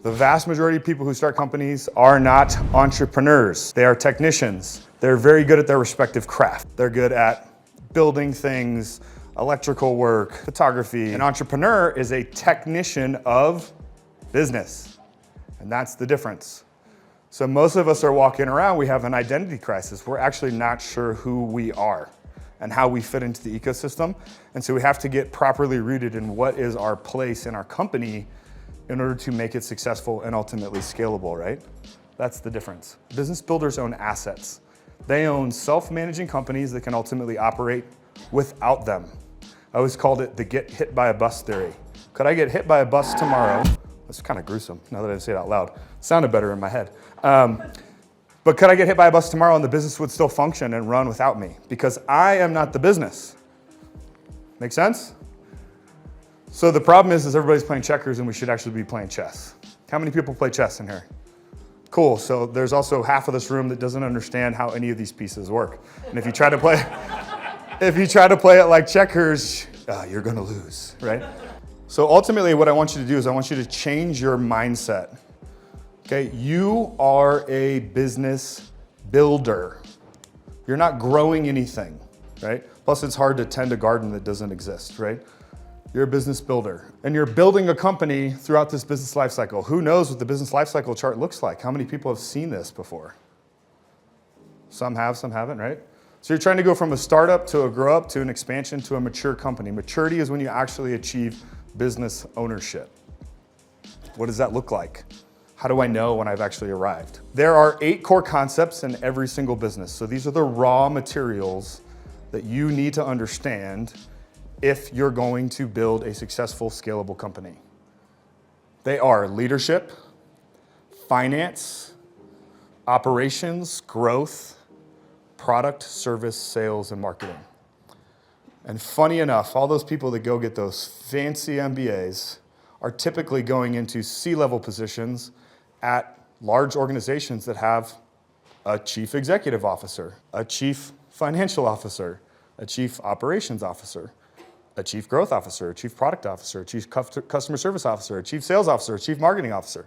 The vast majority of people who start companies are not entrepreneurs. They are technicians. They're very good at their respective craft. They're good at building things, electrical work, photography. An entrepreneur is a technician of business, and that's the difference. So most of us are walking around, we have an identity crisis. We're actually not sure who we are and how we fit into the ecosystem. And so we have to get properly rooted in what is our place in our company in order to make it successful and ultimately scalable, right? That's the difference. Business builders own assets. They own self-managing companies that can ultimately operate without them. I always called it the get hit by a bus theory. Could I get hit by a bus tomorrow? That's kind of gruesome now that I say it out loud. It sounded better in my head. But could I get hit by a bus tomorrow and the business would still function and run without me? Because I am not the business. Make sense? So the problem is everybody's playing checkers and we should actually be playing chess. How many people play chess in here? Cool, so there's also half of this room that doesn't understand how any of these pieces work. And if you try to play, it like checkers, you're gonna lose, right? So ultimately what I want you to do is I want you to change your mindset. Okay, you are a business builder. You're not growing anything, right? Plus it's hard to tend a garden that doesn't exist, right? You're a business builder, and you're building a company throughout this business life cycle. Who knows what the business life cycle chart looks like? How many people have seen this before? Some have, some haven't, right? So you're trying to go from a startup to a grow up to an expansion to a mature company. Maturity is when you actually achieve business ownership. What does that look like? How do I know when I've actually arrived? There are 8 core concepts in every single business. So these are the raw materials that you need to understand if you're going to build a successful, scalable company. They are leadership, finance, operations, growth, product, service, sales, and marketing. And funny enough, all those people that go get those fancy MBAs are typically going into C-level positions at large organizations that have a chief executive officer, a chief financial officer, a chief operations officer, a chief growth officer, a chief product officer, a chief customer service officer, a chief sales officer, a chief marketing officer.